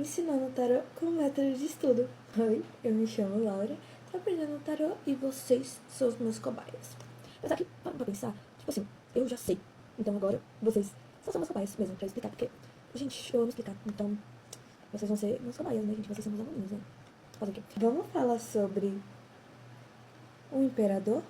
ensinando tarô com método de estudo. Oi, eu me chamo Laura, tô aprendendo tarô e vocês são os meus cobaias. Mas aqui, para pra pensar, tipo assim, eu já sei, então agora vocês só são meus cobaias mesmo pra explicar, porque, gente, eu amo explicar, então vocês vão ser meus cobaias, né, gente? Vocês são meus aluninhos, né? Fazer o quê? Vamos falar sobre o imperador?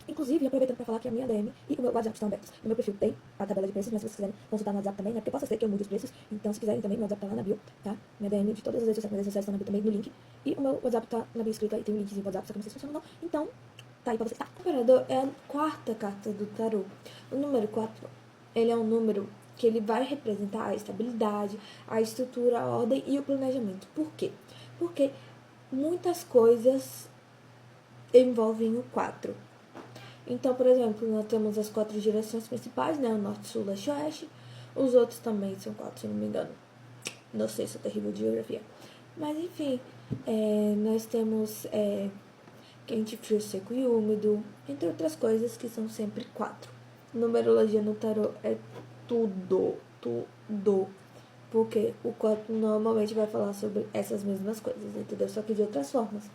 Inclusive, aproveitando para falar que a minha DM e o meu WhatsApp estão abertos. No meu perfil tem a tabela de preços, mas se vocês quiserem consultar no WhatsApp também, né? Porque possa ser que eu mude os preços. Então, se quiserem também, meu WhatsApp tá lá na bio, tá? Minha DM de todas as redes sociais tá na bio também, no link. E o meu WhatsApp tá na bio escrito aí, tem um linkzinho pro WhatsApp, só que não sei se funciona ou não. Então, tá aí pra vocês. Tá. O Imperador é a quarta carta do tarô. O número 4, ele é um número que ele vai representar a estabilidade, a estrutura, a ordem e o planejamento. Por quê? Porque muitas coisas envolvem o 4. Então, por exemplo, nós temos as 4 direções principais, né? O norte, sul, leste e oeste. Os outros também são 4, se não me engano. Não sei, sou terrível de geografia. Mas, enfim, nós temos quente, frio, seco e úmido, entre outras coisas que são sempre 4. Numerologia no tarô é tudo. Porque o 4 normalmente vai falar sobre essas mesmas coisas, entendeu? Só que de outras formas.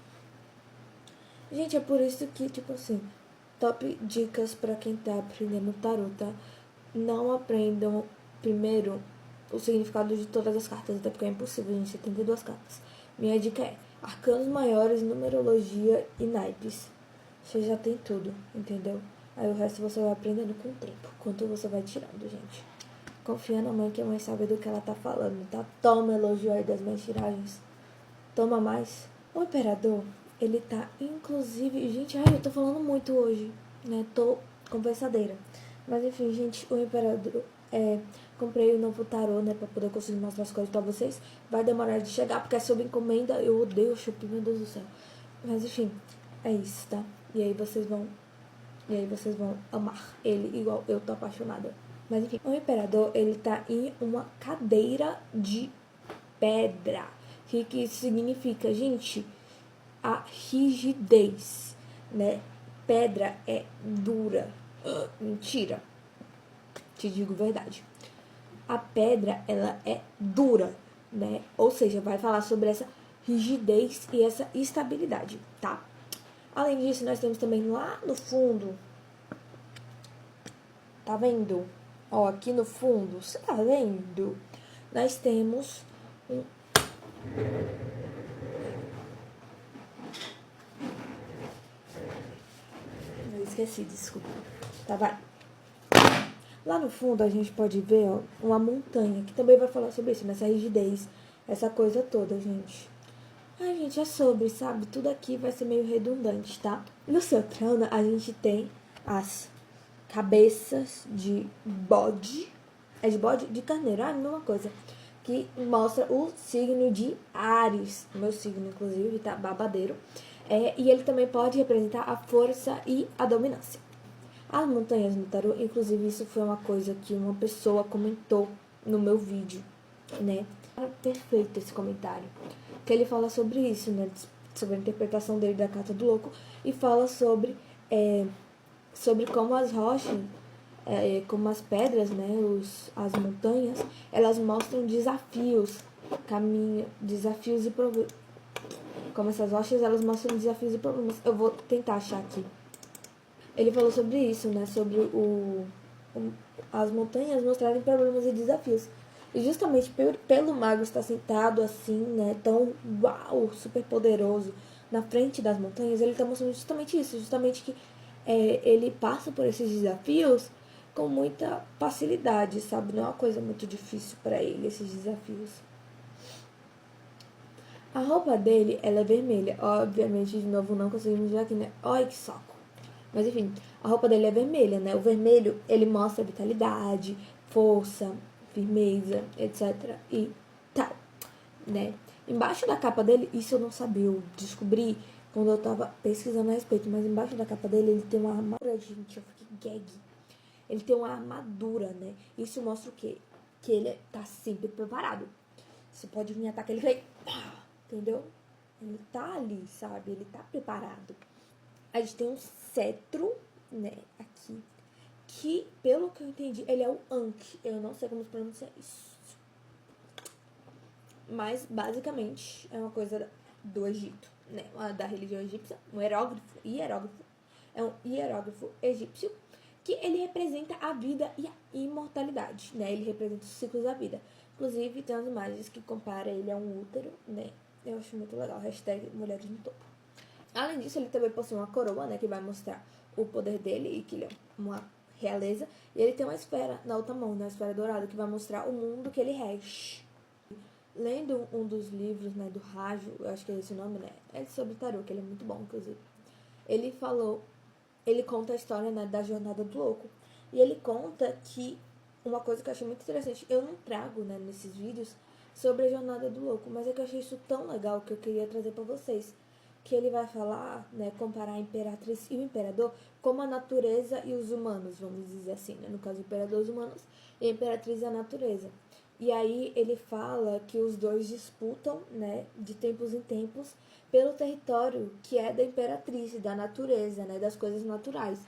Gente, é por isso que, tipo assim, top dicas pra quem tá aprendendo tarô, tá? Não aprendam primeiro o significado de todas as cartas, até porque é impossível, gente, 72 cartas. Minha dica é arcanos maiores, numerologia e naipes. Você já tem tudo, entendeu? Aí o resto você vai aprendendo com o tempo, quanto você vai tirando, gente. Confia na mãe, que a mãe sabe do que ela tá falando, tá? Toma elogio aí das minhas tiragens. Toma mais. O imperador, ele tá, inclusive... Gente, eu tô falando muito hoje, né? Tô conversadeira. Mas, enfim, gente, o imperador... comprei o novo tarô, né? Pra poder conseguir mostrar as coisas pra vocês. Vai demorar de chegar, porque é sob encomenda. Eu odeio o Shopee, meu Deus do céu. Mas, enfim, é isso, tá? E aí vocês vão amar ele, igual eu tô apaixonada. Mas, enfim, o imperador, ele tá em uma cadeira de pedra. O que isso significa, gente? A rigidez, né? Pedra é dura. Mentira. Te digo verdade. A pedra, ela é dura, né? Ou seja, vai falar sobre essa rigidez e essa estabilidade, tá? Além disso, nós temos também lá no fundo, tá vendo? Ó, aqui no fundo, você tá vendo? Nós temos um... Eu esqueci, desculpa. Tá, vai. Lá no fundo a gente pode ver, ó, uma montanha, que também vai falar sobre isso, nessa rigidez, essa coisa toda, gente. Ai, gente, é sobre, sabe? Tudo aqui vai ser meio redundante, tá? No seu trono a gente tem as cabeças de bode. É de bode? De carneiro, a mesma coisa. Que mostra o signo de Áries. Meu signo, inclusive, tá babadeiro. E ele também pode representar a força e a dominância. As montanhas no tarô, inclusive, isso foi uma coisa que uma pessoa comentou no meu vídeo, né? Perfeito esse comentário. Que ele fala sobre isso, né? Sobre a interpretação dele da Carta do Louco. E fala sobre como as rochas, como as pedras, né? As montanhas, elas mostram desafios, desafios e problemas. Como essas rochas, elas mostram desafios e problemas. Eu vou tentar achar aqui. Ele falou sobre isso, né? Sobre as montanhas mostrarem problemas e desafios. E justamente pelo mago estar sentado assim, né? Tão uau, super poderoso na frente das montanhas, ele está mostrando justamente isso. Justamente que ele passa por esses desafios com muita facilidade, sabe? Não é uma coisa muito difícil para ele, esses desafios. A roupa dele, ela é vermelha. Obviamente, de novo, não conseguimos ver aqui, né? Olha que saco. Mas enfim, a roupa dele é vermelha, né? O vermelho, ele mostra vitalidade, força, firmeza, etc. E tal, né? Embaixo da capa dele, isso eu não sabia, eu descobri quando eu tava pesquisando a respeito, mas embaixo da capa dele, ele tem uma armadura, gente, eu fiquei gag. Ele tem uma armadura, né? Isso mostra o quê? Que ele tá sempre preparado. Você pode vir atacar ele, entendeu? Ele tá ali, sabe? Ele tá preparado. A gente tem um cetro, né, aqui, que, pelo que eu entendi, ele é o Ankh. Eu não sei como pronunciar isso. mas basicamente é uma coisa do Egito, né? Da religião egípcia, um hierógrafo. É um hierógrafo egípcio que ele representa a vida e a imortalidade, né? Ele representa os ciclos da vida. Inclusive, tem umas imagens que comparam ele a um útero, né? Eu acho muito legal. Hashtag Mulheres no Topo. Além disso, ele também possui uma coroa, né? Que vai mostrar o poder dele e que ele é uma realeza. E ele tem uma esfera na outra mão, né? A esfera dourada, que vai mostrar o mundo que ele rege. Lendo um dos livros, né? Do Rajo, eu acho que é esse o nome, né? É sobre tarô, que ele é muito bom, inclusive. Ele conta a história, né, da jornada do louco. E ele conta que uma coisa que eu achei muito interessante, eu não trago, né, nesses vídeos sobre a jornada do louco, mas é que eu achei isso tão legal que eu queria trazer pra vocês. Que ele vai falar, né, comparar a imperatriz e o imperador como a natureza e os humanos, vamos dizer assim, né? No caso, o imperador os humanos e a imperatriz é a natureza. E aí ele fala que os dois disputam, né, de tempos em tempos, pelo território que é da imperatriz, da natureza, né, das coisas naturais.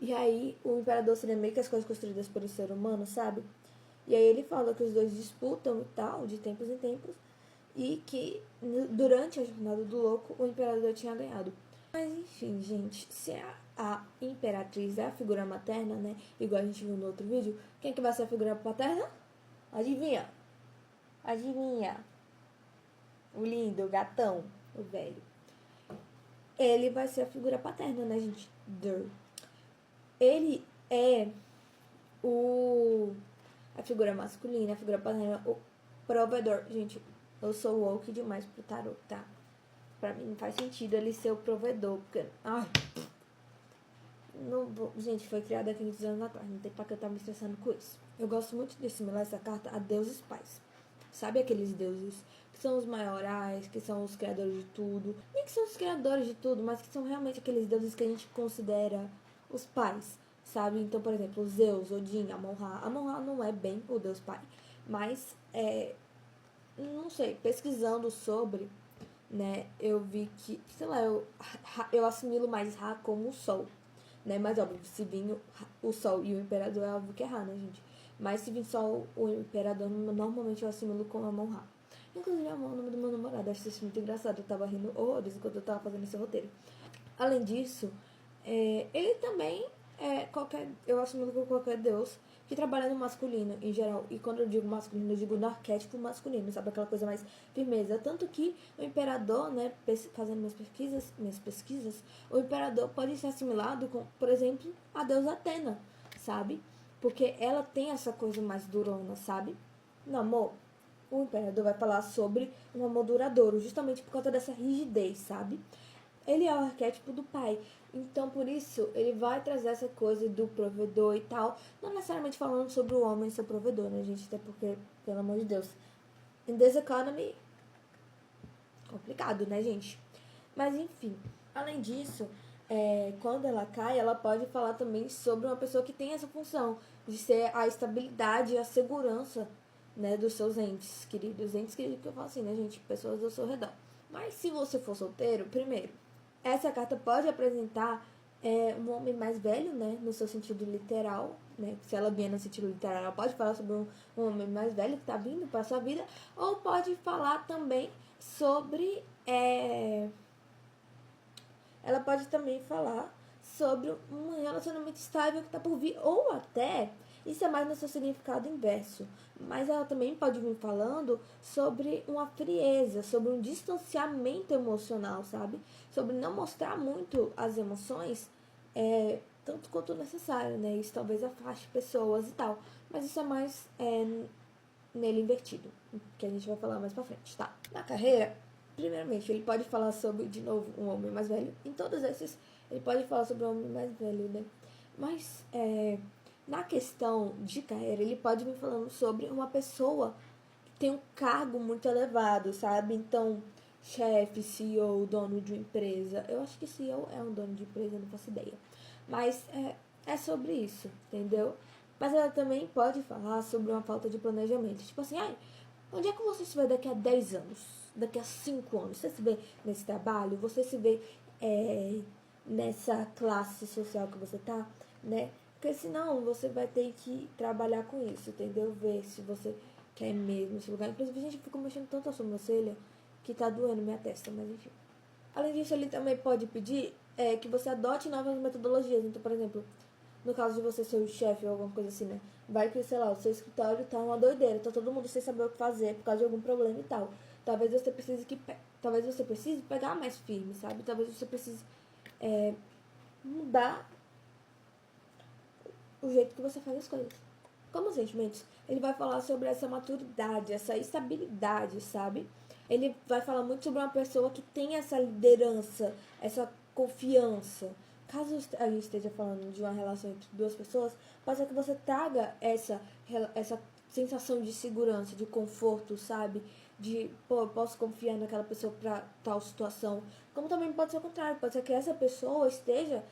E aí o imperador seria meio que as coisas construídas pelo ser humano, sabe? E aí ele fala que os dois disputam e tal, de tempos em tempos, e que durante a jornada do louco o imperador tinha ganhado. Mas enfim, gente, se a imperatriz é a figura materna, né, igual a gente viu no outro vídeo, quem é que vai ser a figura paterna? Adivinha? Adivinha? O lindo, o gatão, o velho. Ele vai ser a figura paterna, né, gente? Ele é a figura masculina, a figura paterna, o provedor. Gente, eu sou woke demais pro tarot, tá? Pra mim não faz sentido ele ser o provedor, porque... Ai, não vou, gente, foi criada há 500 anos atrás, não tem pra que eu estar me estressando com isso. Eu gosto muito de assimilar essa carta a deuses pais. Sabe aqueles deuses que são os maiorais, que são os criadores de tudo? Nem que são os criadores de tudo, mas que são realmente aqueles deuses que a gente considera os pais, sabe? Então, por exemplo, Zeus, Odin, Amon-Ra. Amon-Ra não é bem o deus pai, mas, não sei, pesquisando sobre, né, eu vi que, sei lá, eu assimilo mais Ra como o sol, né? Mas óbvio, se vir o sol e o imperador, é óbvio que é Ra, né, gente? Mas se vir só o imperador, normalmente eu assimilo com Amon-Ra. Inclusive, Amon é o nome do meu namorado. Acho isso muito engraçado. Eu tava rindo horrores enquanto eu tava fazendo esse roteiro. Além disso, ele também eu assimilo com qualquer deus que trabalha no masculino em geral. E quando eu digo masculino, eu digo no arquétipo masculino, sabe? Aquela coisa mais firmeza. Tanto que o imperador, né, fazendo minhas pesquisas, o imperador pode ser assimilado com, por exemplo, a deusa Atena, sabe? Porque ela tem essa coisa mais durona, sabe? No amor, o imperador vai falar sobre um amor duradouro, justamente por causa dessa rigidez, sabe? Ele é o arquétipo do pai. Então, por isso, ele vai trazer essa coisa do provedor e tal. Não necessariamente falando sobre o homem ser provedor, né, gente? Até porque, pelo amor de Deus, in this economy, complicado, né, gente? Mas, enfim, além disso, quando ela cai, ela pode falar também sobre uma pessoa que tem essa função de ser a estabilidade e a segurança, né, dos seus entes queridos. Entes queridos que eu falo assim, né, gente? Pessoas ao seu redor. Mas se você for solteiro, primeiro, essa carta pode apresentar um homem mais velho, né, no seu sentido literal, né, se ela vier no sentido literal, ela pode falar sobre um homem mais velho que está vindo para sua vida, ou pode falar também sobre ela pode também falar sobre um relacionamento estável que está por vir, ou até, isso é mais no seu significado inverso, mas ela também pode vir falando sobre uma frieza, sobre um distanciamento emocional, sabe? Sobre não mostrar muito as emoções, tanto quanto necessário, né? Isso talvez afaste pessoas e tal, mas isso é mais nele invertido, que a gente vai falar mais pra frente, tá? Na carreira, primeiramente, ele pode falar sobre, de novo, um homem mais velho. Em todos esses, ele pode falar sobre um homem mais velho, né? Mas, na questão de carreira, ele pode vir falando sobre uma pessoa que tem um cargo muito elevado, sabe? Então, chefe, CEO, dono de uma empresa. Eu acho que CEO é um dono de empresa, não faço ideia. Mas é sobre isso, entendeu? Mas ela também pode falar sobre uma falta de planejamento. Tipo assim, onde é que você se vê daqui a 10 anos? Daqui a 5 anos? Você se vê nesse trabalho? Você se vê nessa classe social que você tá, né? Porque senão você vai ter que trabalhar com isso, entendeu? Ver se você quer mesmo esse lugar. Inclusive, a gente ficou mexendo tanto a sobrancelha que tá doendo minha testa, mas enfim. Além disso, ele também pode pedir que você adote novas metodologias. Então, por exemplo, no caso de você ser o chefe ou alguma coisa assim, né? Vai que, sei lá, o seu escritório tá uma doideira, tá todo mundo sem saber o que fazer por causa de algum problema e tal. Talvez você precise pegar mais firme, sabe? Talvez você precise mudar o jeito que você faz as coisas. Como os sentimentos, ele vai falar sobre essa maturidade, essa estabilidade, sabe? Ele vai falar muito sobre uma pessoa que tem essa liderança, essa confiança. Caso a gente esteja falando de uma relação entre duas pessoas, pode ser que você traga essa sensação de segurança, de conforto, sabe? De, pô, eu posso confiar naquela pessoa pra tal situação. Como também pode ser o contrário, pode ser que essa pessoa esteja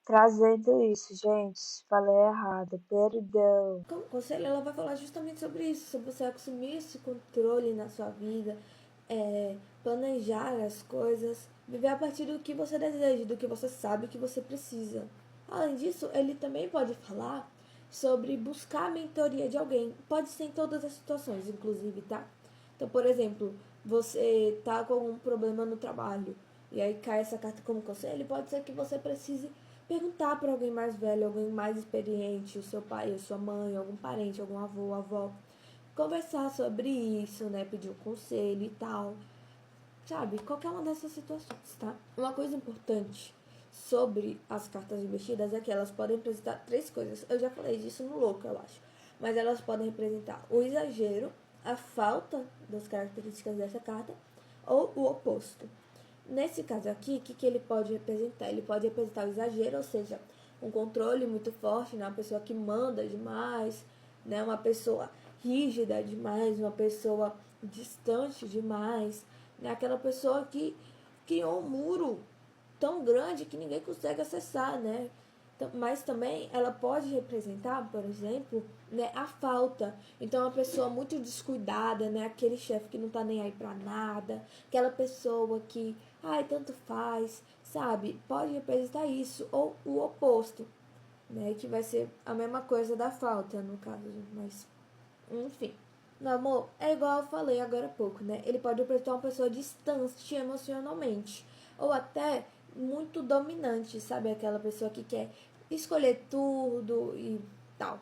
trazendo isso, gente. Falei errado, perdão. Como conselho, ela vai falar justamente sobre isso, sobre você assumir esse controle na sua vida, planejar as coisas, viver a partir do que você deseja, do que você sabe que você precisa. Além disso, ele também pode falar sobre buscar a mentoria de alguém. Pode ser em todas as situações, inclusive, tá? Então, por exemplo, você tá com algum problema no trabalho e aí cai essa carta como conselho, pode ser que você precise perguntar para alguém mais velho, alguém mais experiente, o seu pai, a sua mãe, algum parente, algum avô, avó, conversar sobre isso, né? Pedir um conselho e tal. Sabe? Qualquer uma dessas situações, tá? Uma coisa importante sobre as cartas invertidas é que elas podem representar três coisas. Eu já falei disso no louco, eu acho. Mas elas podem representar o exagero, a falta das características dessa carta ou o oposto. Nesse caso aqui, o que ele pode representar? Ele pode representar o exagero, ou seja, um controle muito forte, né? Uma pessoa que manda demais, né? Uma pessoa rígida demais, uma pessoa distante demais, né? Aquela pessoa que criou um muro tão grande que ninguém consegue acessar, né? Mas também ela pode representar, por exemplo, né, a falta. Então, uma pessoa muito descuidada, né? Aquele chefe que não tá nem aí pra nada, aquela pessoa que, ai, tanto faz, sabe? Pode representar isso, ou o oposto, né? Que vai ser a mesma coisa da falta, no caso, mas, enfim. No amor, é igual eu falei agora há pouco, né? Ele pode representar uma pessoa distante emocionalmente, ou até muito dominante, sabe? Aquela pessoa que quer escolher tudo e tal.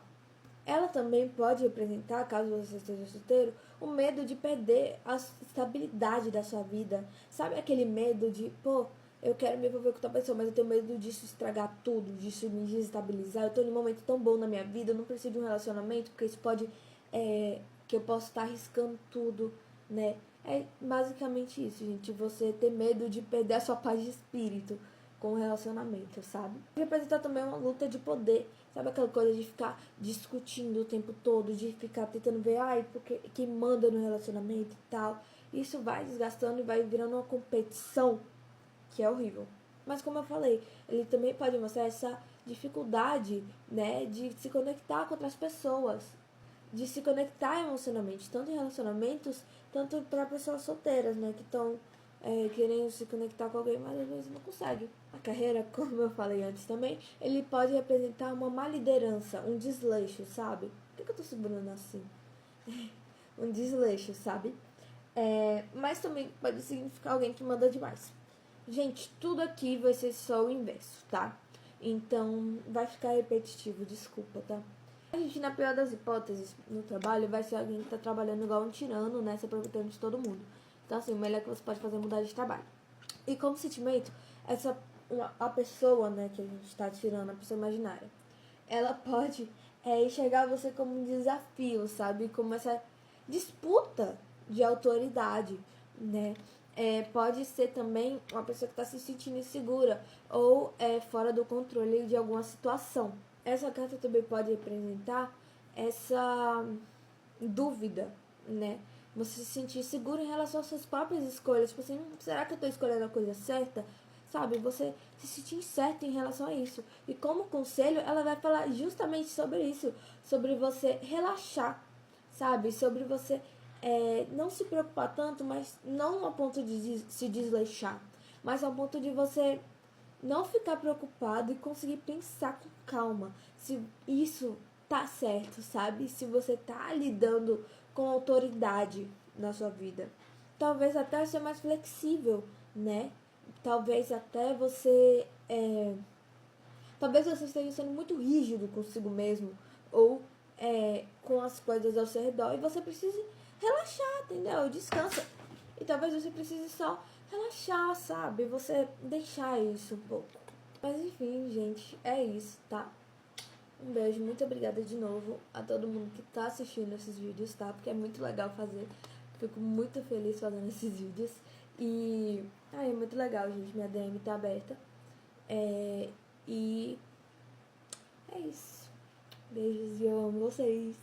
Ela também pode representar, caso você esteja solteiro, o medo de perder a estabilidade da sua vida. Sabe aquele medo de, pô, eu quero me envolver com outra pessoa, mas eu tenho medo disso estragar tudo, disso me desestabilizar. Eu tô num momento tão bom na minha vida, eu não preciso de um relacionamento, porque isso pode, que eu posso estar arriscando tudo, né? É basicamente isso, gente. Você ter medo de perder a sua paz de espírito com o relacionamento, sabe? Representar também uma luta de poder, sabe aquela coisa de ficar discutindo o tempo todo, de ficar tentando ver, ai, porque quem manda no relacionamento e tal. Isso vai desgastando e vai virando uma competição que é horrível. Mas como eu falei, ele também pode mostrar essa dificuldade, né, de se conectar com outras pessoas, de se conectar emocionalmente, tanto em relacionamentos, tanto para pessoas solteiras, né, que estão querendo se conectar com alguém, mas às vezes não consegue. A carreira, como eu falei antes também, ele pode representar uma má liderança, um desleixo, sabe? Por que eu tô segurando assim? Um desleixo, sabe? Mas também pode significar alguém que manda demais. Gente, tudo aqui vai ser só o inverso, tá? Então, vai ficar repetitivo, desculpa, tá? A gente, na pior das hipóteses, no trabalho, vai ser alguém que tá trabalhando igual um tirano, né? Se aproveitando de todo mundo. Então, assim, o melhor que você pode fazer é mudar de trabalho. E como sentimento, a pessoa, né, que a gente tá tirando, a pessoa imaginária, ela pode enxergar você como um desafio, sabe? Como essa disputa de autoridade, né? Pode ser também uma pessoa que está se sentindo insegura ou fora do controle de alguma situação. Essa carta também pode representar essa dúvida, né? Você se sentir seguro em relação às suas próprias escolhas. Tipo assim, será que eu estou escolhendo a coisa certa? Sabe? Você se sentir incerto em relação a isso. E como conselho, ela vai falar justamente sobre isso. Sobre você relaxar, sabe? Sobre você não se preocupar tanto, mas não a ponto de se desleixar. Mas ao ponto de você não ficar preocupado e conseguir pensar com calma se isso tá certo, sabe? Se você tá lidando com autoridade na sua vida. Talvez até ser mais flexível, né? Talvez até você... talvez você esteja sendo muito rígido consigo mesmo, ou com as coisas ao seu redor, e você precise relaxar, entendeu? Descansa. E talvez você precise só relaxar, sabe? Você deixar isso um pouco. Mas enfim, gente, é isso, tá? Um beijo, muito obrigada de novo a todo mundo que tá assistindo esses vídeos, tá? Porque é muito legal fazer. Fico muito feliz fazendo esses vídeos. E é muito legal, gente. Minha DM tá aberta. E é isso. Beijos e eu amo vocês.